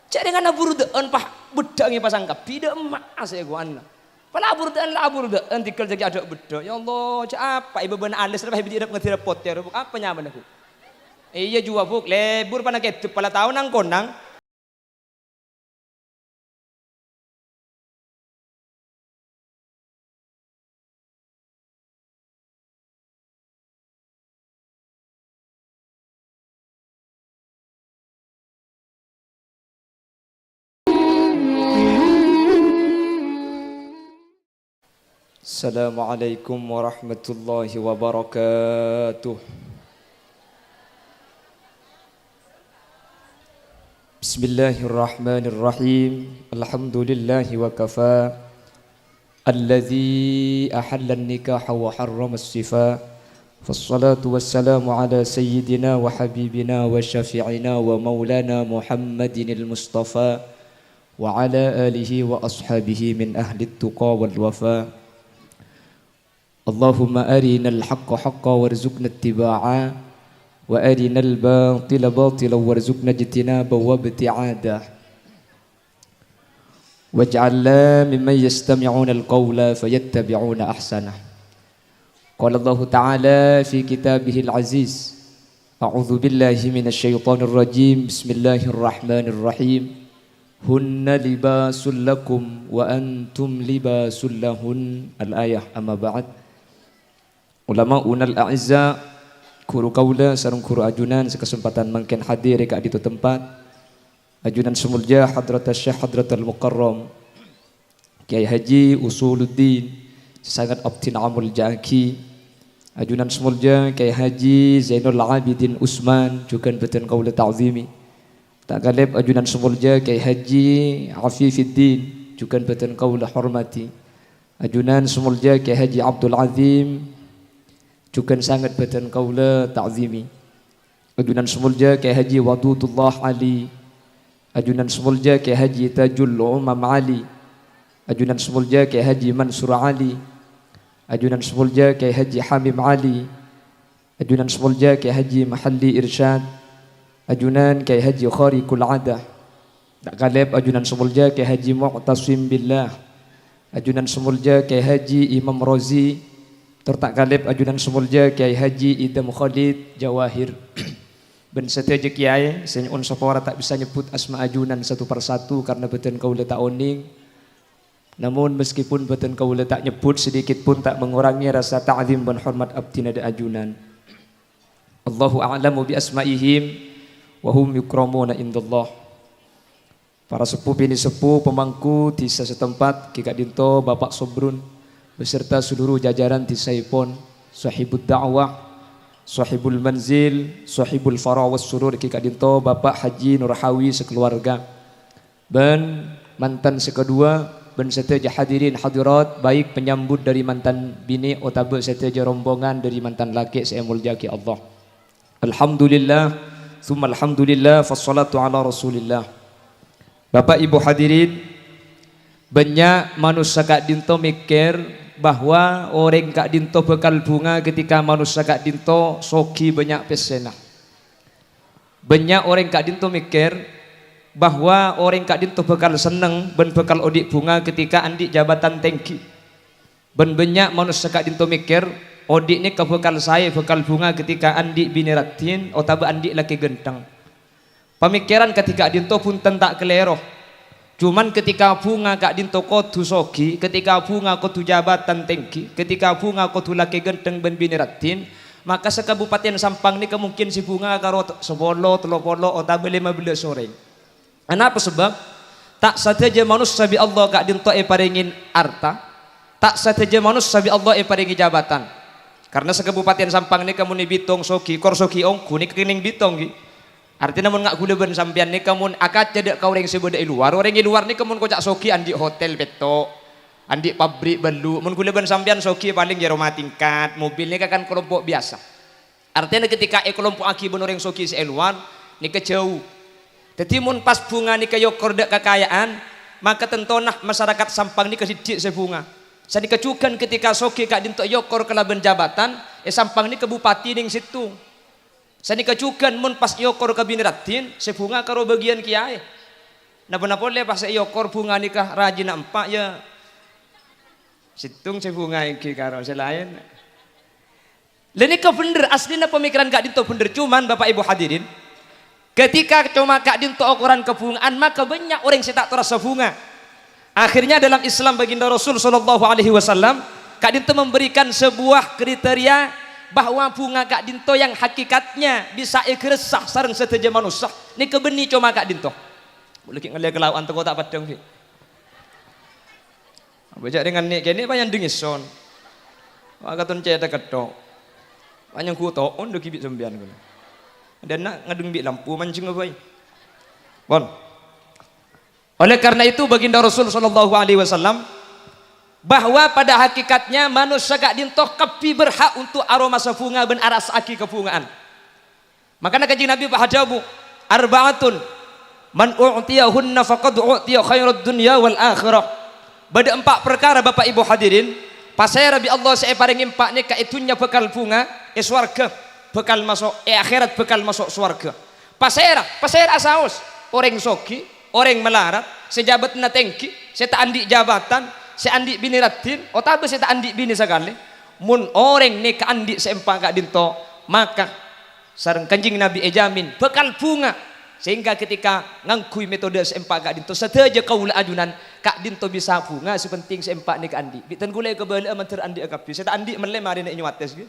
Cek dengan aburdaan pah bedangi pasang kapida emas ya gua anna. Pala aburdaan tikal jadi ada beda. Ya Allah, cek apa ibu benar alis lepas ibu tidak ngerti repot ya. Apa nyaman aku? Iya juga buk lebur panak itu pala tahun nang konang. Assalamualaikum warahmatullahi wabarakatuh. Bismillahirrahmanirrahim. Alhamdulillahi wa kafa. Alladhi ahalla an-nikaha wa harrama as-sifa. Fassalatu wassalamu ala sayyidina wa habibina wa syafi'ina wa maulana Muhammadin al-Mustafa wa ala alihi wa ashabihi min ahli at-tuqa wal wafa. Allahumma arina al-haqqa haqqa warzuqna ittiba'ah wa arina al-batila batila warzuqna ijtinaba wa ibti'adah waj'alna mimman yastami'una al-qawla fayattabi'una ahsanah. Qala Allah Ta'ala fi kitabih al-aziz, a'udzu billahi minasy syaithanir rajim, bismillahirrahmanirrahim. Hunna libasul lakum wa antum libasul lahun. Al-ayah, amma ba'd. Ulama unal a'izza, guru kaula sareng guru ajunan sekesempatan mangken hadir ka ditu tempat. Ajunan semulja hadrat Syekh Hadratul Mukarram Kiai Haji Usuluddin sangat optinamul jaki. Ajunan semulja Kiai Haji Zainul Abidin Usman juga beten kaula ta'zimi. Tak galib ajunan semulja Kiai Haji Afifiddin juga beten kaula hormati. Ajunan semulja Kiai Haji Abdul Azim juga sangat beten kaula ta'zimi. Ajunan semulja Kiai Haji Wadudullah Ali. Ajunan semulja Kiai Haji Tajul Umam Ali. Ajunan semulja Kiai Haji Mansur Ali. Ajunan semulja Kiai Haji Hamim Ali. Ajunan semulja Kiai Haji Mahalli Irsyad. Ajunan Kiai Haji Khariqul Adah. Tak galib ajunan semulja Kiai Haji Mu'tasim Billah. Ajunan semulja Kiai Haji Imam Rozi. Tertak galib ajunan semulja Kiai Haji Idam Khalid Jawahir. Ben seteja kiai senyun sapora tak bisa nyebut asma ajunan satu persatu karena beten kaula tak oning. Namun meskipun beten kaula tak nyebut, sedikit pun tak mengurangi rasa ta'zim dan hormat abdina da ajunan. Allahu a'lamu bi asma'ihim wa hum yukramuna indallah. Para sepuh bini sepuh pemangku desa setempat Kika Dinto Bapak Sobrun beserta seluruh jajaran Tisaipon, sahibul da'wah, sahibul manzil, sahibul farah was surur Kika Dinto Bapak Haji Nurhawi sekeluarga. Dan mantan sekedua, ben seteja hadirin hadirat, baik penyambut dari mantan bini otabe seteja rombongan dari mantan laki saya muljaki Allah. Alhamdulillah, tsumma alhamdulillah, fassalatu ala rasulillah. Bapak Ibu hadirin, banyak manusia Kak Dinto mikir bahwa orang Kak Dinto bekal bunga ketika manusia Kak Dinto soki banyak pesena. Banyak orang Kak Dinto mikir bahwa orang Kak Dinto bekal seneng ben bekal odik bunga ketika andik jabatan tinggi. Ben banyak manusia Kak Dinto mikir odik ni kebekal saya bekal bunga ketika andik bini ratin atau andik laki genteng. Pemikiran ketika Dinto pun tentak keleroh. Cuman ketika bunga Kak Dinto kodu sogi, ketika bunga kodu jabatan tinggi, ketika bunga kodu laki genteng ben bini ratin, maka sekabupaten Sampang ni kemungkin si bunga karo 10, 30 atau 15 orang. Kenapa sebab? Tak saja manusia bi Allah Kak Dinto paringin harta, tak saja manusia bi Allah paringi jabatan. Karena sekabupaten Sampang ni kamu ni bitong sogi, kor sogi ongku ni kening bitong gi. Artinya mun ngak gula ben sampean ni kamun akat cedek kau orang sebeda luar, orang luar ni kamun kocak soki andi hotel beto, andi pabrik belu, mun gula ben sampean soki paling jero tingkat, mobil ni kan kelompok biasa. Artinya ketika kelompok aki ben orang soki luar ni kejauh. Jadi mun pas bunga ni kayo kordek kekayaan, maka tentonah masyarakat Sampang ni kesidik sebunga. Sani kecukan ketika soki Kak Dinto yokor kelaben jabatan, Sampang ni kebupati ning situ. Sani kecukan mun pas yokor kabineratin sebunga karo bagian kiai. Napa boleh pas yokor bunga nikah rajin empak ya. Situng saya bunga iki karo selain. Lain ke bener aslinya pemikiran Kak Dinto bener, cuman Bapak Ibu hadirin, ketika cuma Kak Dinto ukuran kebungaan maka banyak orang yang tak terasa bunga. Akhirnya dalam Islam baginda Rasul sallallahu alaihi wasallam, Kak Dinto memberikan sebuah kriteria bahwa bunga Kak Dinto yang hakikatnya bisa ikresah sareng seteja manusia. Ini kebeni cuma Kak Dinto. Boleh ngelihat ke lawan teko tak padang ki. Baca dengan nik kene panjang dengison. Wakaton ceta ketok. Panjang kuto on do kibit sembian kono. Dan nak ngadung bi lampu mancing apa? Bon. Oleh karena itu baginda Rasul sallallahu alaihi wasallam bahwa pada hakikatnya manusia Kak Dinto kepi berhak untuk aroma bunga ben aras aki kebungaan. Makanya kanjeng Nabi bahajabu arbaatun man u'tiyahunna faqad u'tiya khairad dunya wal akhirah. Bada 4 perkara Bapak Ibu hadirin, pasaya Rabbi Allah saya paring impak ni kaitunya bekal bunga swarga, bekal masuk akhirat, bekal masuk swarga. Pasaya asaus orang soki, orang melarat, sejabat na tengki, saya tak andi jabatan, saya andi bini ratin, otabe saya tak andi bini sekali. Mun orang ni ka andi seempak Kak Dinto, maka sareng kanjing Nabi ejamin bekal bunga. Sehingga ketika ngangkui metode seempak Kak Dinto seteja kaula ajunan Kak Dinto bisa bunga sepenting seempak ni Kak andi bitan gulai kebala manter andi akapi saya tak andi melem hari ni nyuates gitu.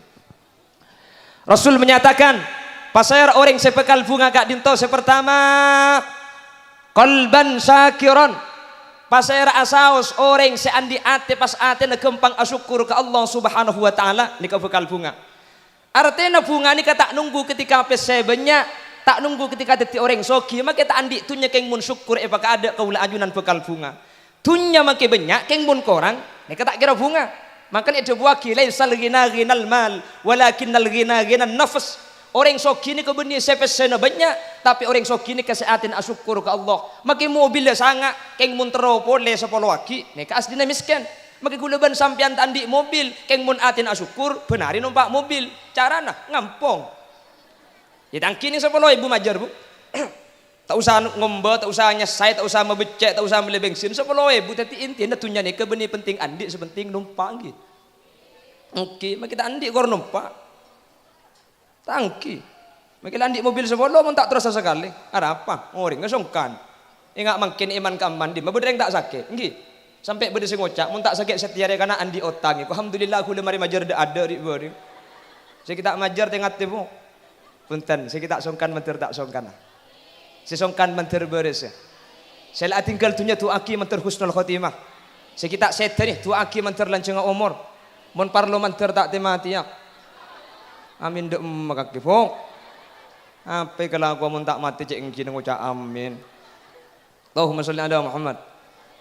Rasul menyatakan pasayar orang sepekal bunga Kak Dinto sepertama qalban syakiron, pasayar asaus orang seandi ate pas ate na gempang asyukur ke Allah subhanahu wa ta'ala ni bekal bunga. Artinya bunga ni kata nunggu ketika pese banyak, tak nunggu ketika deti orang soki, maka tak andi tunya keng mun syukur apakah ada kaula ajunan bekal bunga. Tunya make banyak keng mun korang, nek tak kira bunga. Maka itu buaki laisal ghina ghinal mal, walakinnal ghina ghinan nafs. Orang soki ni kebeni sepesena banyak, tapi orang soki ni kesehatan asyukur ke Allah. Maka mobil sangat keng mun teropole sepolo aki, nek asdina miskin. Maka guleban sampean tandi mobil, keng mun atin asyukur, benarin numpak mobil. Carana ngampong. Ya tangki ni sepuluh ibu majar bu. Tak usah ngombe, tak usah nyesai, tak usah membecek, tak usah beli bensin. 10.000 tapi inti anda tunya ni kebeni penting andi sepenting numpak gitu. Oke, mak kita andi kor numpak. Tangki. Mak kita andi mobil 10 mun tak terasa sekali. Ada apa? Orang ngesongkan. Ingat makin iman ka mandi, mabedreng tak sakit. Nggih. Sampai bede sing ngocak mun tak sakit setiare kana andi otang. Alhamdulillah aku lemari majar ada di bari. Saya kita majar tengah tibu. Punten, saya tak songkan mentir tak songkan. Saya songkan mentir beres. Saya tinggal dunia tu aki mentir husnul khotimah. Saya kita seter ni tu aki mentir lanceng umur. Mon parlo mentir tak temati ya. Amin dek makaki fong. Apa kalau aku mun tak mati cek ngki ngucap amin. Allahumma sholli ala Muhammad.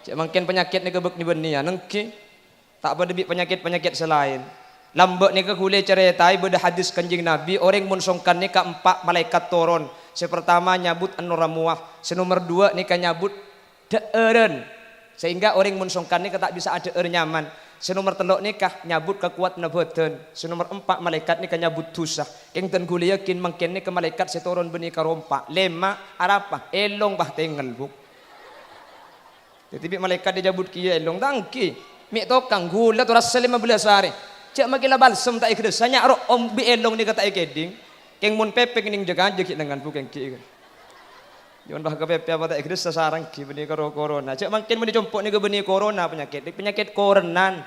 Cek makin penyakit ni kebek ni benia nengki. Tak pada penyakit selain. Lambek ni ke kule ceretai beda hadis kanjeng Nabi orang mun songkan ni ka 4 malaikat turun. Sepertama nyabut an-nuramuah, senomor 2 ni ka nyabut deeren. Sehingga orang mun songkan ni tak bisa ada nyaman. Senomor 3 ni ka nyabut kekuat nabadan. Senomor 4 malaikat ni ka nyabut tusah. Yang ten kule yakin mangken ni ke malaikat seturun beni ka rompa. 5 arapa elong bah tengel bu. Jadi malaikat dia jabut kieu elong tangki. Mik tokang gula tu rasa 15 hari. Cak makila balsem tak ikhlas sanya ro om bi elong ni kata ikeding keng mun pepe ning jaga jeki dengan bukan ki yon bah ka pepe apa tak ikhlas sasarang ki beni karo corona cak mangkin meni compok ni ke beni corona penyakit korenan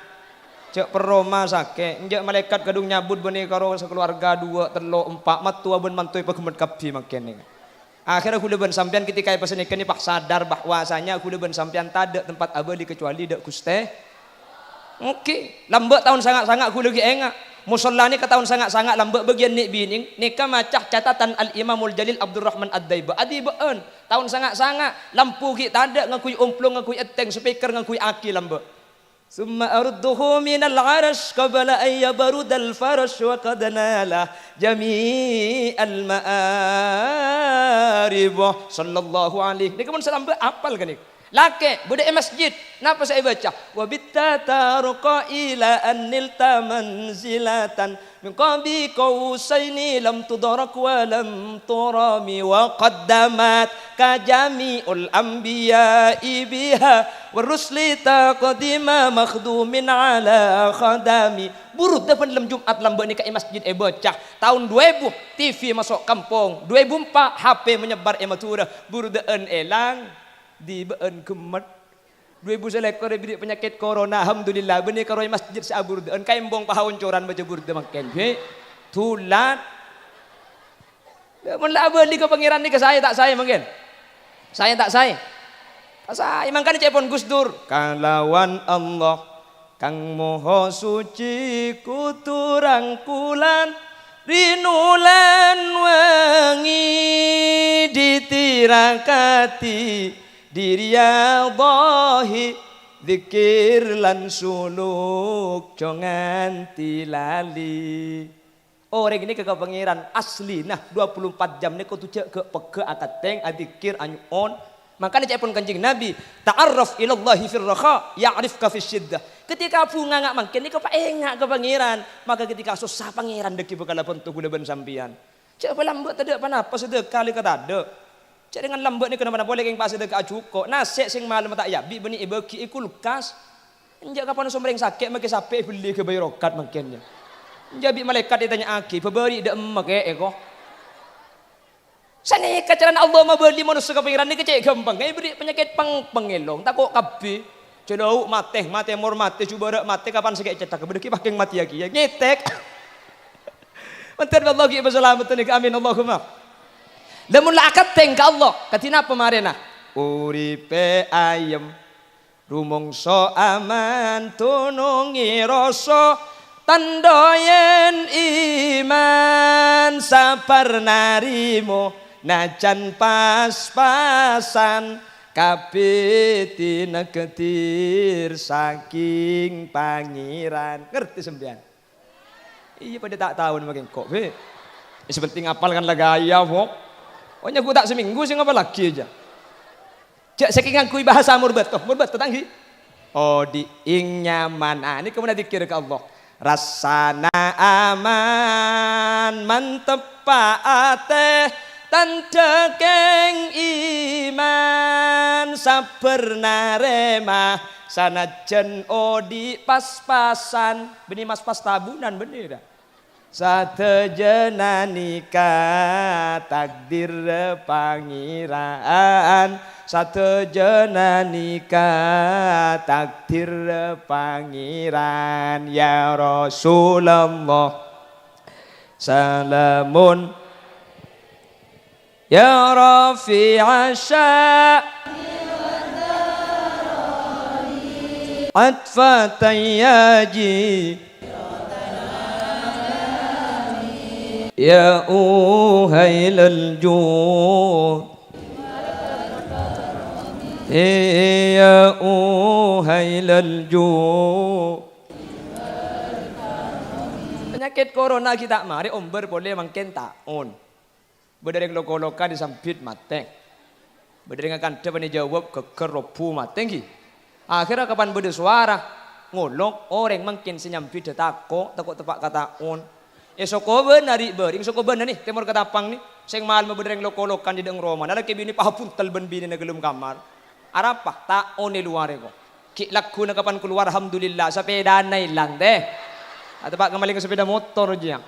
cak peroma sake njak malaikat kadung nyabut beni karo sekeluarga 2 3 4 matua ben mantoi pagemet kabdi mangkin ni akhirnya aku leben sampean ketika pesen ikan ni pak sadar bahwasanya aku leben sampean tada tempat abadi kecuali dak kuste. Oke, lambek tahun sangat-sangat aku lagi enggak. Musalla ni ke tahun sangat-sangat lambek bagian nik bining. Nika macah catatan Al-Imamul Jalil Abdurrahman Ad-Daiba. Adibaan, tahun sangat-sangat lampu ki tada ngakui umplung ngakui eteng speaker ngakui aki lambek. Summa arudduhu minal arash qabla an yabrudal farash wa qad nala jami'al ma'arib sallallahu alaihi. Nika mun salambek apal kan nik. Laki bude masjid. Napa saya baca? Wa bittataruqa ila annilta manzilatan min qabi qausaini lam tudrak wa lam turami wa qaddamat ka jami'ul anbiya'i biha warusli taqdima makhdumin ala khadami. Burut depan dalam Jumat lambat ni kat masjid bocah. Tahun 2000 TV masuk kampung. 2004 HP menyebar Madura. Burut deun elang di beun kemet 2000 lekor bidik penyakit corona alhamdulillah benih karoi masjid seabur deun kaimbong pahon coran baca burde makan he tulat mun la beli ke pangeran ni ke saya tak saya mungkin saya tak saya mangkane cepon Gus Dur kalawan Allah kang moho suci kuturang kulan rinulan wengi ditirakati diriyadhahi zikir lan suluk jongan tilali. Orang ini ke pangeran asli nah 24 jam ni kau tuh ke peke akateng adzikir anyuon. Makanya cepon Kanjeng Nabi ta'arraf ilallahi fir raha ya'rifka fis syiddah. Ketika bunga ngak mangken ni kau paengak ke pangeran, maka ketika susah pangeran deki bekala pentu gula ben sampian. Cek lambat tak ada apa-apa sedekah li kata ada. Cak dengan lambat ni kena mana boleh keng pasal dekat cukup. Nasi sing malam tak yabi beni ibeki kulkas. Enjak kapan somreng sakit make sape beli ke bayi rokat makinnya. Jabi malaikat ditanya aki, peberi dak emak kok. Sana kacaran Allah mau beli manusia ke pengiran ni kecek gampang. Ngai beri penyakit pengelong tak kok kabeh. Celau mate mor mate cuba dak mate kapan sikit cetak bedeki paking mati lagi ya ngetek. Mantar Allah ki berselamat ni amin Allahumma. Lamun la akateng ka Allah katina pemarena uripe ayem rumangsa aman tunungi rasa tandoyen iman sabar narimo najan pas-pasan kabeh tinegetir saking pangeran ngerti sembian iya pada tak tahu makin kok be sepenting apalkan lagaya kok. Pokoknya aku tak seminggu sih ngapa lagi aja. Cek saking ngakui bahasa murbat tanggi. Oh di ing nyaman. Ini kemudian dikir ke Allah. Rasana aman mantep paate tanda keng iman sabar narema sanajan odi pas-pasan benih mas pas tabunan benih dah. Satejenanika takdir pangeran satejenanika takdir pangeran ya Rasulullah salamun ya Rafi'a atfatayyaji ya uhailal jud ya uhailal jud penyakit corona kita mari omber boleh mangken taon bedereng lokoloka disampit mateng bedereng akan depan jawab kekeropu mateng ki akhirnya kapan bede suara ngolok orang mangken senyampit takok tepak kata on sokoben nari bering sokoben nih temor ketapang nih sing mal mebedereng lokolokan di deng Roma nala ke bini pahapuntal ben bini na gelum kamar arapa taon ni luar ko ki laku na kapan keluar alhamdulillah sepeda na ilang deh atau pak kembali ke sepeda motor aja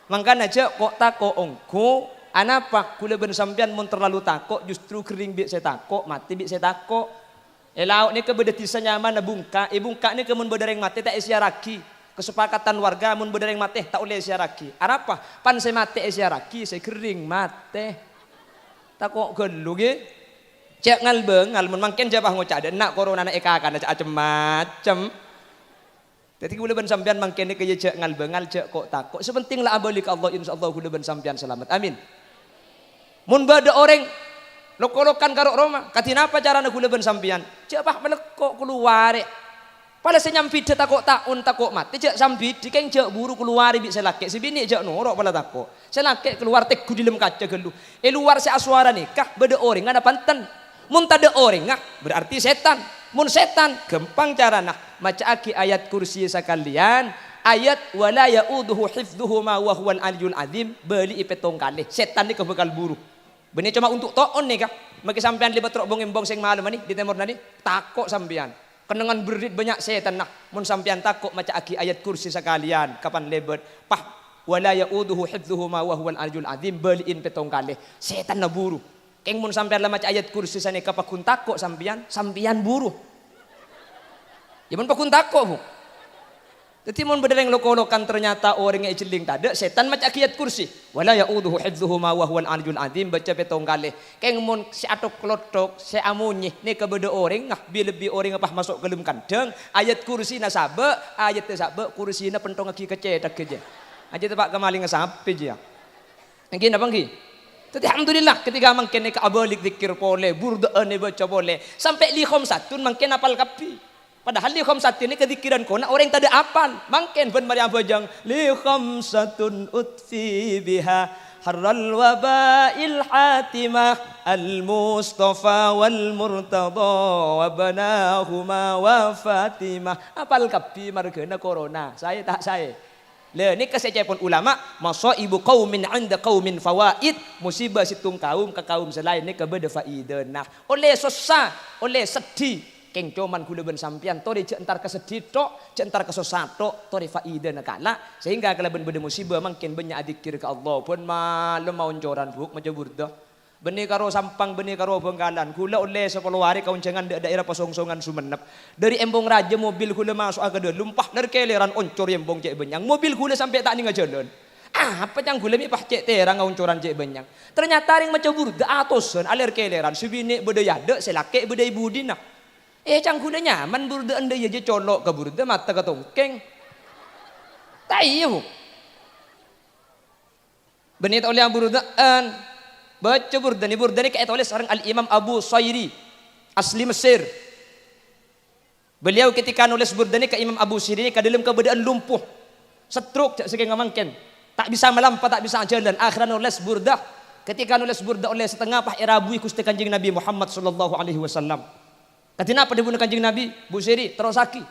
mangkana cek kok tako ongko anapa kula ben sampean mun terlalu takok justru kering bi saya takok mati bi saya takok lauk ni ke bedetisa nyaman na bungka bungka ni ke mun bedereng mati tak isiaraki kesepakatan warga mun bedereng mate tak oleh siaraki arapa pan saya mate siaraki saya kering mate tak kok gelu ge cek ngalbeng ngalmun mangken jabah ngocak ada nak corona na eka kana macam jadi kula ben sampean mangken ke cek ngalbeng ngal cek kok takok sepenting lah abalik Allah insyaallah kula ben sampean selamat amin mun bada orang lokolokan karo Roma katina apa carana kula ben sampean cek bah melekok keluar pada senyampi dia takok taun takok mati cek sambil dikeng cek buru keluar bi selake si bini cek norok pada takok selake keluar tek di dalam kaca gelu luar si aswara nikah beda orang ada panten Mun tada orang berarti setan. Mun setan gampang carana maca aki ayat kursi sakalian, ayat wala yauduhu hifdzuhuma wa huwal aliyyul azim, beli ipetong kali. Setan ni kebekal buru. Benih cuma untuk toon nih kak. Maki sampean libat rok bong sing malam ni di timur nani takok sampean. Kenangan berit banyak setan nak. Mun sampean takok maca aki ayat kursi sakalian, kapan lebat pah wala yauduhu hifdzuhuma wa huwal aliyyul azim, beliin petong kali. Setan na buru. Keng mun sampean lah maca ayat kursi sana kapakun takok sampean buru. Ya mun pakun takok bu. Jadi mun bedereng loko-lokan ternyata orang yang ijeling tada setan maca ayat kursi. Wala yauduhu hifdzuhuma wa huwal aliyyul azim, baca petong kali. Keng mun si atok klotok si amunyi ni kebeda orang lebih orang apa masuk ke dalam kandang ayat kursi na sabe ayat sabe kursi na pentong aki kecetak keje. Aja tepak kemaling sape je. Ngin apa ngi? Jadi alhamdulillah ketika mangken ka abalik zikir pole, burdaan ni baca pole, sampai li khamsatun mangken apal kapi. Padahal li khamsatun ni kezikiran ko na orang tak ada apal. Mangken ben Maryam bajang li khamsatun utfi biha harral wabail hatimah al mustafa wal murtada wa banahuma wa fatimah. Apal kapi margana corona. Saya tak saya. Le ni kesecepon ulama masaibu qaumin 'inda qaumin fawaid, musibah situng kaum ke kaum selain ni kebeda faidah. Nah, oleh susah, oleh sedih keng cuman kula ben sampean tori cek entar kesedih tok, cek entar kesosat tok, tori faidah nakala sehingga kalau ben beda musibah makin banyak zikir ke Allah pun malum mau oncoran buk maca burdah. Benih karo Sampang, benih karo Bengkalan. Kula oleh 10 hari kauncengan daerah Pasongsogan Sumenep. Dari Embong Raja mobil kula masuk ke dalam, lumpah dari keleran oncor Embong Cek Benyang. Mobil kula sampai tak ninga jalan. Apa yang kula mi pah cek terang oncoran Cek Benyang. Ternyata ring macam burda atosan aler keleran subine beda yade selake beda ibu dina. Cang kula nyaman burda ande je colok ke burda mata ke tongkeng. Tayu. Benih oleh burdaan. Baca burdani kayak oleh seorang Al-Imam Abu Sairi asli Mesir. Beliau ketika nulis burdani ke Imam Abu Sairi ke dalam keadaan lumpuh, stroke saking ngamangken, tak bisa melampa, tak bisa jalan. Akhirnya nulis burdah. Ketika nulis burdah oleh setengah pah irabui Gusti Kanjeng Nabi Muhammad sallallahu alaihi wasallam. Katina apa dibunuh Kanjeng Nabi? Bu Sairi terosaki,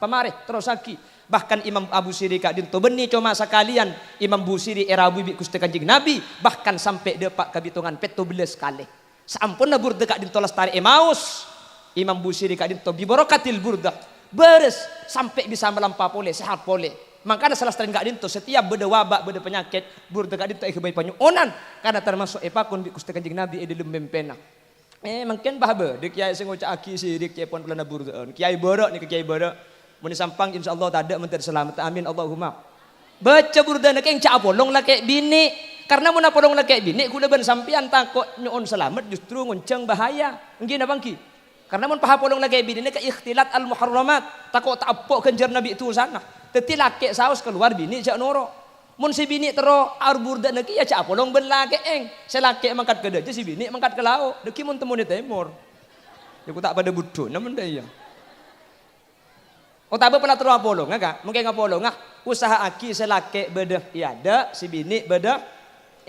pamareh terosaki. Bahkan Imam Abu Siri kak dinto beni cuma sekalian Imam Bu Siri erabu bi Gusti Kanjeng Nabi bahkan sampai depak kebitungan peto belas kali sampun burda kak dinto lestari Emaus Imam Bu Siri kak dinto biborokatil burda beres sampai bisa melampau pole sehat pole makanya salah satu kak dinto setiap beda wabak beda penyakit burda kak dinto kebaik panyuonan karena termasuk epakun bi Gusti Kanjeng Nabi edilum mempena mungkin bahaba de kiai sing ngucak aki sirik kiai pon pelana burdaan kiai borok ni kiai borok muni Sampang insyaallah tak ada menteri selamat amin Allahumma baca burdana keng cak apolong lah kayak bini karena mun apolong lah kayak bini kula ben sampean takut nyon selamat justru ngonceng bahaya ngin abang ki karena mun pahapolong lah kayak bini ka ikhtilat al muharramat takut tak apok kenjar nabi itu sana teti lake saus keluar bini cak noro mun si bini tero ar burdana ki ya cak apolong ben lake eng selake mangkat ke deje si bini mangkat ke laut deki mun temu di timur aku tak pada butuh namun daya. Oh tak pernah terus apolong enggak? Mungkin apolong enggak? Usaha aki selake beda iada, si bini beda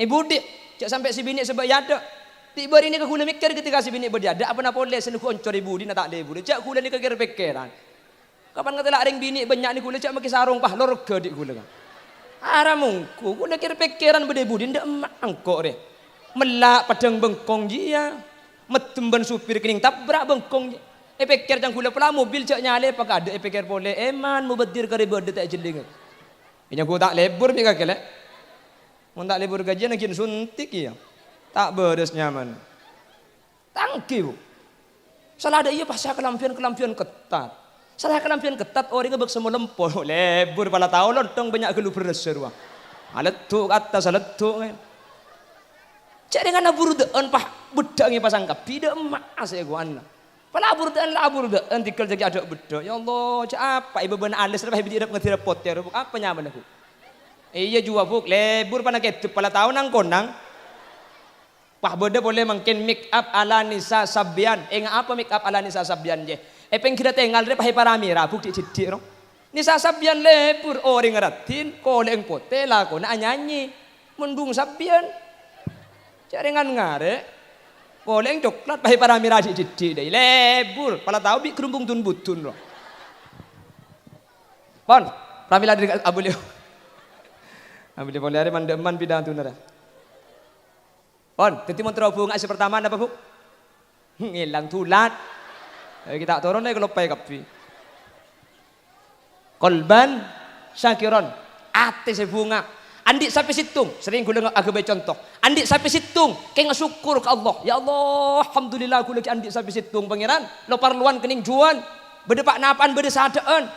ibu dik. Cak sampai si bini sebab iada. Tiba ini ke kula mikir ketika si bini beda ada apa nak boleh senuku oncor ibu di tak ada ibu. Cak kula ni kekir pikiran. Kapan kata lah ring bini banyak ni kula cak maki sarung pah lorok ke dik kula. Aramungku kula kira pikiran beda ibu di ndak mangkok re. Melak padang bengkong dia. Metemban supir kening tabrak bengkong dia. Pikir jang kula pula mobil cak nyale pak ada pikir boleh eman mubadir kari berde tak jeling. Ini aku tak lebur mi kakek. Mun tak lebur gajian ngin suntik ya. Tak beres nyaman. Tangki bu. Salah ada iya pasal kelampian ketat. Salah kelampian ketat orang ngebek semua lempoh lebur pala tahu lontong banyak gelu bereser wah. Aletuk atas aletuk. Cak dengan aburdaan pah bedangi pasang kapi dah emas ya gua anak. Pelabur dan tikal jadi ada bedo. Ya Allah, cak apa ibu benar alis lepas hidup ngerti repot ya, apa nyaman aku? Iya jua buk lebur panak itu pala tahun nang konang. Pah beda boleh mungkin make up ala Nisa Sabian. Apa make up ala Nisa Sabian je? Peng kita tinggal deh pakai paramira buk cicit no. Nisa Sabian lebur orang ngeratin, koleng pote lah kau nak nyanyi, mendung Sabian. Caringan ngare. Koleng coklat pahe para miradi didi deh lebur. Pala tahu bi kerumbung tun butun loh. Pon, pramila dari abulio. Abulio boleh ada mandeman bidang tu nara. Pon, teti mon terhubung asi pertama apa bu? Ngilang tulat. Kita turun lagi kelopai kapi. Kolban syakiron ate sebunga. Andi sampai situng, sering gue dengar agak baik contoh. Andi sampai situng, kayak ngesyukur ke Allah. Ya Allah, alhamdulillah gue lagi andi sampai situng pangeran. Lo parluan kening juan, berdepak napaan berdesadaan.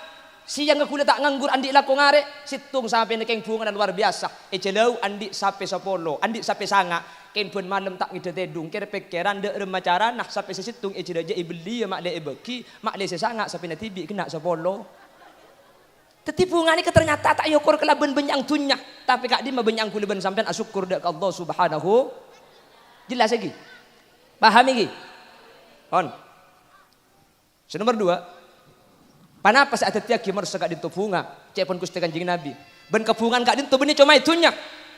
Siang gue tak nganggur andi laku ngare, situng sampai nekeng bunga luar biasa. Celau andi sampai sapolo, andi sampai sanga. Kain pun malam tak ngide tedung, kira pikiran de remacara, nah sampai situng ceda je ibeli mak le ibeki, mak le sesanga sampai natibi kena sapolo. Tetipu ngani ke ternyata tak yokor kelaban benyang tunya, tapi kak di mah benyang kuliban sampean asyukur dak Allah Subhanahu. Jelas lagi, paham lagi. On. Nomor 2. Panapa saat tiap kimar sekak dinto bunga, cepon kusti kanjing Nabi. Ben kebungan kak dinto benih cuma itunya.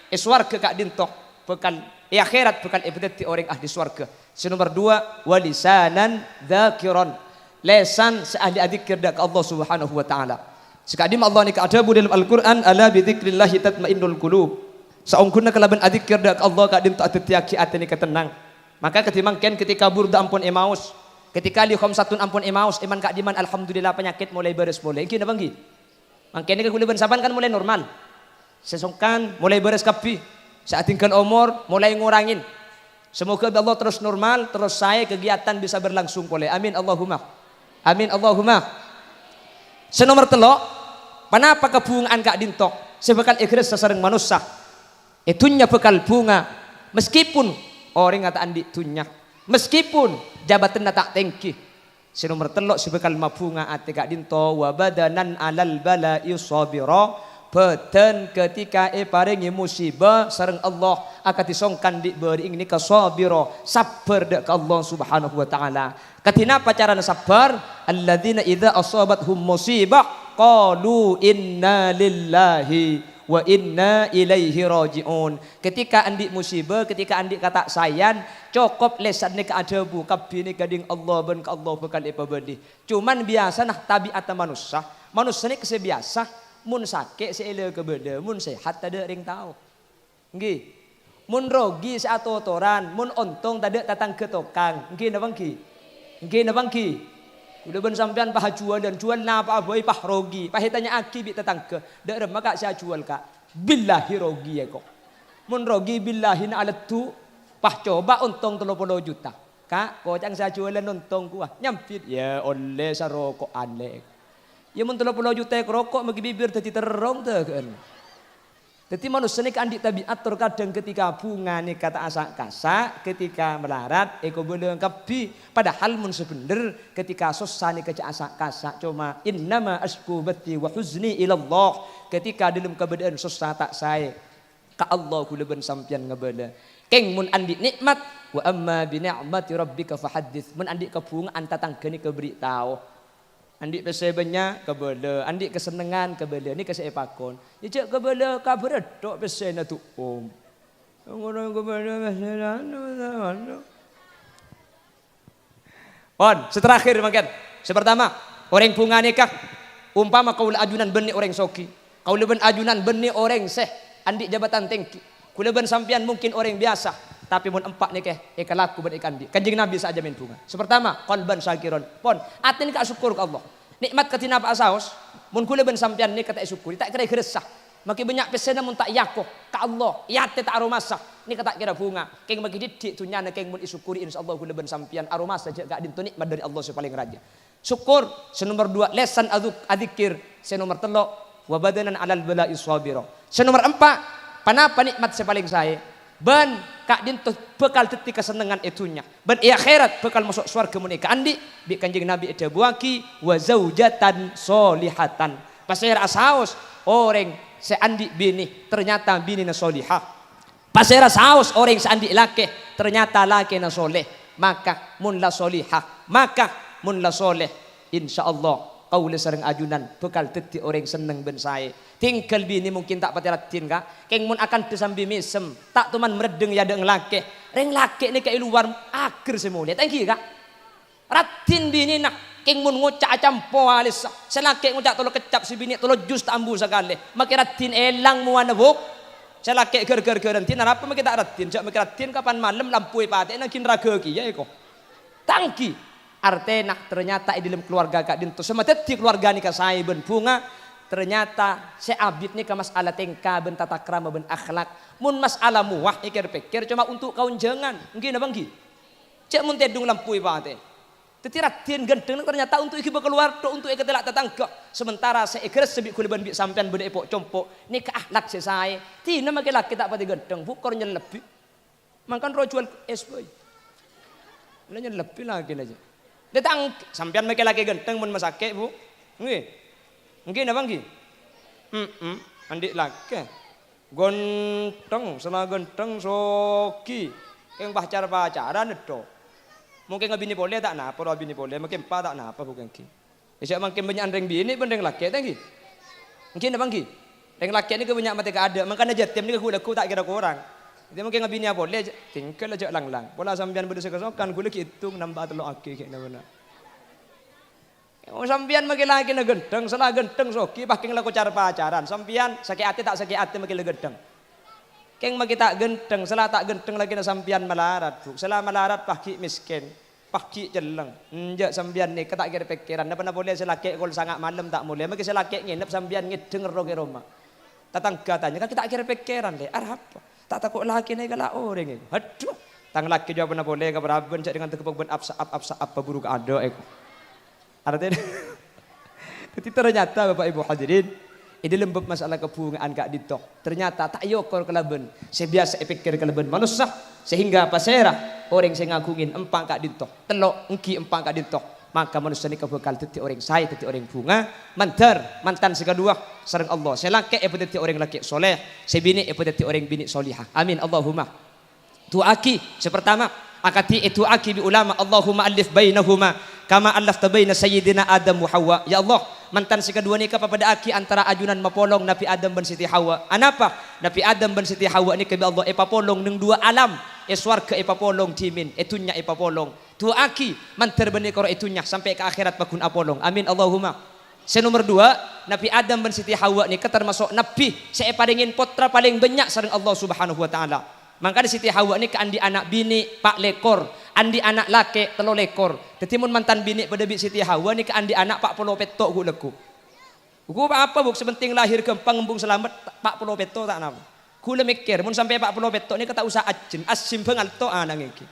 Swarga kak dinto bekal akhirat bekal ibadati orang ahli swarga. Nomor 2, walisanan dzakiron. Lesan seahli adzikir dak Allah Subhanahu wa taala. Sekadim Allah ni keadabu dalam Al-Quran ala bidzikrillahi tatmainnul qulub. Saungkuna kalaban adzikir dak Allah kadim tak tetiaki ateni ketenang. Maka ketimangken ketika burda ampun emaus, ketika li khamsatun ampun emaus, iman kadiman alhamdulillah penyakit mulai beres boleh. Iki napa nggih? Mangkene ke kuliban saban kan mulai normal. Sesongkan mulai beres kapi. Saat tinggal umur mulai ngurangin. Semoga Allah terus normal, terus saya kegiatan bisa berlangsung boleh. Amin Allahumma. Amin Allahumma. Senomor telok. Panapa kebungaan kak dintok sebekal ikhlas sesareng manusia itunya bekal bunga meskipun orang kata andi tunya meskipun jabatan tak tengki senomor telok sebekal mabunga ate kak dinto wa badanan alal bala'i sabira beten ketika paringi musibah sareng Allah akan disongkan di beri ini ka sabira sabar dak Allah Subhanahu wa taala katina pacaran sabar alladzina idza asabathum musibah qalu inna lillahi wa inna ilaihi rajiun. Ketika andi musibah, ketika andi kata sayan, cukup lesan ni keadabu kabini gading Allah ben ka Allah bekal ipabadi. Cuman biasa nah tabiat manusia. Manusia ni kesebiasa mun sakit seele kebeda, mun sehat tak ada ring tahu. Nggih. Mun rogi seatotoran, mun ontong tak ada tatang ketokang. Nggih napa nggih? Nggih napa nggih? Udah ben sampean pah jual dan jual napa boy pah rogi. Pah tanya aki bi tetangga. Dak rem maka saya jual kak. Billahi rogi ya kok. Mun rogi billahi na alat tu pah coba untung 30 juta. Kak, kocang saya jualan untung gua. Nyampit ya oleh sarokok aneh. Ya mun 30 juta rokok magi bibir tadi terong teh kan. Jadi manusia ni kan tabiat terkadang ketika bunga ni kata asak kasak, ketika melarat eko boleh kapi. Padahal mun sebener ketika susah ni keca asak kasak cuma innama asku bati wa huzni ilallah. Ketika dalam keadaan susah tak saya ka Allah ku leben sampian ngebeda. Keng mun andi nikmat wa amma bi ni'mati rabbika fahaddits. Mun andi kebunga antatang geni keberitahu. Andi pesebenya kebele, andi kesenengan kebele, ni kesek pakon. Ijak kebele kabar dok pesena tu Ngono kebele pesena. On, seterakhir makan. Sepertama, orang bunga nikah umpama kaul ajunan benih orang soki. Kaul ben ajunan benih orang seh, andi jabatan tinggi. Kuleban sampian mungkin orang biasa, tapi mun empat nikah ekalaku ben ikan di. Kanjeng Nabi saja main bunga. Sepertama, qalban syakiron. Pon, atin ka syukur ke Allah. Nikmat ketina pak saos, mun kuleban sampian ni kata syukur, tak kira geresah. Maki banyak pesena mun tak yakoh ka Allah, yate tak aromasa. Ni kata kira bunga. Keng maki didik tunyana keng mun isyukuri insyaallah kuleban sampian aromasa gak dintu nikmat dari Allah paling raja. Syukur senomor 2 lesan adzikir, senomor 3 wa badanan alal bala'i sabira. Senomor 4 panapa nikmat paling saya? Ben kak dintu bekal teti kesenangan itunya. Ben akhirat bekal masuk surga menika andi bi kanjeng Nabi ada buaki wa zaujatan solihatan. Pasir asaus orang seandi bini ternyata bini na solihah. Pasir asaus orang seandi laki ternyata laki na soleh. Maka mun la solihah, maka mun la soleh insyaallah kaula sareng ajunan bekal dadi orang seneng ben sae. Tinggal bini mungkin tak pati ratin kak. Keng mun akan tesambi misem tak tuman meredeng ya deng lake. Reng lake ni kai luar akhir semula. Thank you kak. Ratin bini nak keng mun ngocak acampo alis. Selake ngocak tolo kecap si bini tolo jus tambu sekali. Maki ratin elang muana buk. Selake ger nanti apa maki tak ratin. Jak maki ratin kapan malam lampu pate nakin raga ki ya eko. Tangki. Artena ternyata di dalam keluarga kak dinto semateti keluarga ni kasai ben bunga ternyata seabit ni ke masalah tengka ben tata krama ben akhlak mun masalah muah pikir cuma untuk kaun jangan mungkin abang ki cek mun tedung lampui pate tetiratin gendeng ternyata untuk iki keluar untuk iki telak tetangga sementara seekres sebi kuliban bi sampean ben epok compok ni ke akhlak sesai tina make laki tak pati gendeng bukor lebih makan rojual esboy mulanya lebih lagi aja. Datang sampean make laki genteng mun masake bu nggih nggih napa nggih andik laki gonteng salah genteng soki yang pacaran itu mungkin ngabini boleh tak napa ro bini boleh mungkin pa tak napa bukan ki isya mungkin banyak reng bini bendeng laki tak nggih nggih napa nggih reng laki ni ke banyak mati ka ada makanya jatim ni ku tak kira kurang dia mungkin ngabini boleh tinggal aja lang pola sampean bedu sekosokan gula hitung nambah telo aki kayak mana sampean maki laki na gendeng salah gendeng soki paking laku cara pacaran sampean sakit hati tak sakit hati maki gendeng keng maki tak gendeng salah tak gendeng lagi na sampean malarat bu salah malarat paki miskin paki jeleng njak sampean ni ketak kira pikiran apa boleh selaki kol sangat malam tak boleh maki selaki nginep sampean ngideng roge Roma tetangga tanya kan kita kira pikiran deh apa tak takut laki ni kalau orang itu aduh tang laki jawab na boleh ke beraben cak dengan tekepok ben apsa apa buruk ada aku artinya jadi ternyata Bapak Ibu hadirin ini lembab masalah kebungaan kak ditok ternyata tak yokor kelaben sebiasa pikir kelaben manusia sehingga pasera orang saya ngagungin empang kak ditok telok engki empang kak ditok maka manusia ini kebekal teti orang saya teti orang bunga mantan sekedua sareng Allah selake teti orang laki soleh sebini teti orang bini solihah amin Allahumma tuaki sepertama akati itu aki bi ulama Allahumma alif bainahuma kama alafta baina sayyidina Adam wa Hawa ya Allah mantan sekedua nikah pada aki antara ajunan mapolong Nabi Adam dan Siti Hawa anapa Nabi Adam dan Siti Hawa ni kebi Allah epapolong neng dua alam swarga epapolong timin etunya epapolong tu aki mantar bani koro etunya sampai ke akhirat pakun apolong amin Allahumma senomor dua Nabi Adam dan Siti Hawa ni termasuk Nabi saya paringin potra paling banyak sareng Allah Subhanahu wa taala maka di Siti Hawa ni ke andi anak bini pak lekor andi anak laki telo lekor tetimun mantan bini pada bi Siti Hawa ni ke andi anak pak puluh petok gu leku gu apa buk sepenting lahir gempang embung selamat pak puluh petok tak nama gula mikir mun sampai pak puluh petok ni kata usah ajen asim bengal to anang iki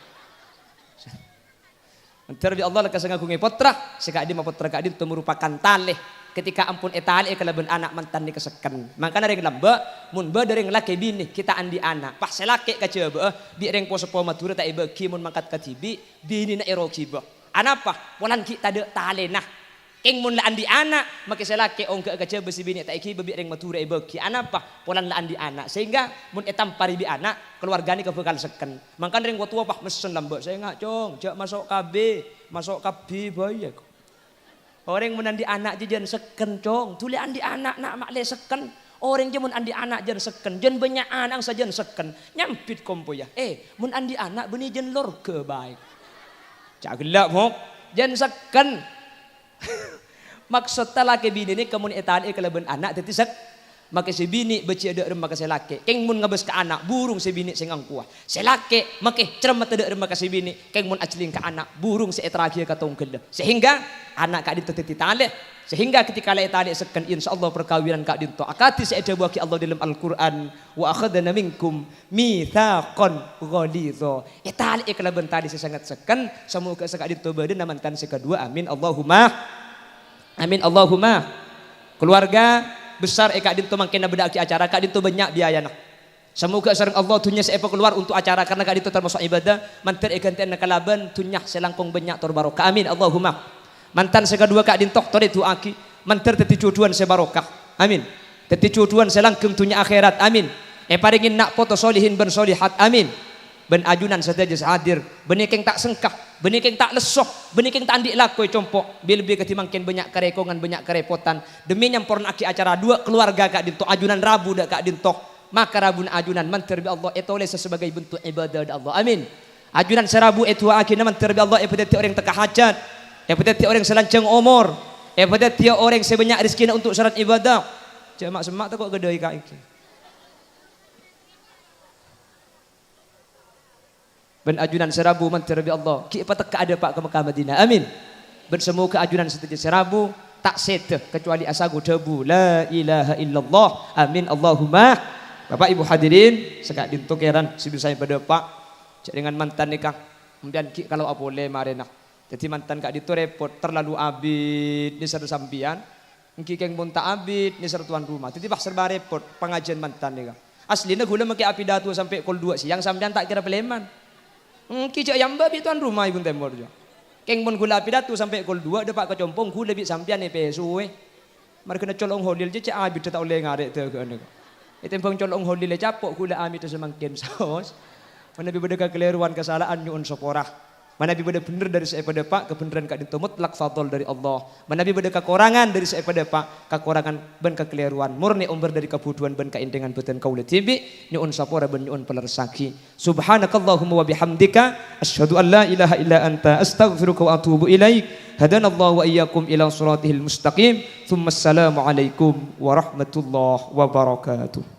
Terbi Allah lekas ngagungi potra sekak di potra kak di itu merupakan taleh ketika ampun etali kalaban anak mantan ni kesekan maka dari lamba mun ba dari laki bini kita andi anak pas selaki kacoba bi reng poso matura tak ibagi mun mangkat katibi bini na eroki ba anapa polan kita de tale nah keng mun la andi anak maka selaki ong kacoba si bini tak iki bi reng matura ibagi anapa polan la andi anak sehingga mun etam paribi anak keluarga ni kebekal seken maka reng tua pah mesen lamba saya ngak cong jak masuk KB bayar orang mun andi anak jan seken cong tuli andi anak nak mak le seken orang je mun andi anak jan seken jan banyak anak saja seken nyampit kompo ya mun andi anak beni jan lor ke baik cak gelak mok jan seken maksud talake bini ni kemun etan kelaban anak teti sek maka si bini beci ada rem maka si laki keng mun ngabes ke anak burung si bini sing angkuah si laki maka cermat ada rem maka si bini keng mun acling ke anak burung si etragia katong gede sehingga anak kak dinto teti taleh sehingga ketika la taleh seken insyaallah perkawinan kak dinto akati si ada buaki Allah dalam Al-Qur'an wa akhadna minkum mitsaqan ghalidha taleh kelaban tadi sangat seken semoga sekak dinto badan mantan sekedua amin Allahumma keluarga besar kak dinto mangkena beda acara kak dinto banyak biaya nak semoga sareng Allah tunya seepo keluar untuk acara karena kak dinto termasuk ibadah mantan gantian kalaban tunya selangkung banyak tor barokah amin Allahumma mantan sekedua kak dinto tor itu aki mantan teti cuduan sebarokah amin teti cuduan selangkung tunya akhirat amin paringin nak foto solihin ben solihat amin ben ajunan saja hadir benikeng tak sengkah benikeng tak lesoh benikeng tak andik lakoi compok lebih ketimangkin banyak kerekongan banyak kerepotan demi nyamporan aki acara dua keluarga kak dintok ajunan rabu dak kak dintok maka rabun ajunan manterbi Allah itu oleh sebagai bentuk ibadah Allah amin ajunan serabu itu akhirnya manterbi Allah pada orang teka hajat pada orang selanceng umur pada orang sebanyak rezeki untuk syarat ibadah cuma semak tak kok gedoi kak iki ben ajunan serabu manterbi Allah ki patek ada pak ke Mekah Madinah amin ben semua ke ajunan setuju serabu tak seteh kecuali asagu debu la ilaha illallah amin Allahumma Bapak Ibu hadirin sekak dintukeran sibil saya pada pak cek dengan mantan nikah kemudian ki kalau boleh marena jadi mantan kak ditu repot terlalu abid di satu sampian engki keng pun tak abid di satu tuan rumah jadi pak serba repot pengajian mantan nikah aslinya gula make api datu sampai kol 2 siang sampean tak kira peleman kijak yang babi tuan rumah ibu temor jo. Keng pun gula pidato sampai kol 2 dapat kecompong gula lebih sampian ni pesu Mereka nak colong holil je cak abi tak boleh ngarek tu ke ni. Itu pun colong holil le capok gula ami tu semakin saus. Mana bi beda kekeliruan kesalahan nyuun soporah. Mana bi beda bener dari saya pada pak kebenaran kak dintu mutlak fadl dari Allah. Mana bi beda kekurangan dari saya pada pak kekurangan ben kekeliruan murni umber dari kebutuhan ben kaindengan beten kaula tibi nyuun sapora ben nyuun pelersaki. Subhanakallahumma wa bihamdika asyhadu an la ilaha illa anta astaghfiruka wa atubu ilaik. Hadanallahu wa iyyakum ila siratihil mustaqim. Tsumma assalamu alaikum warahmatullahi wabarakatuh.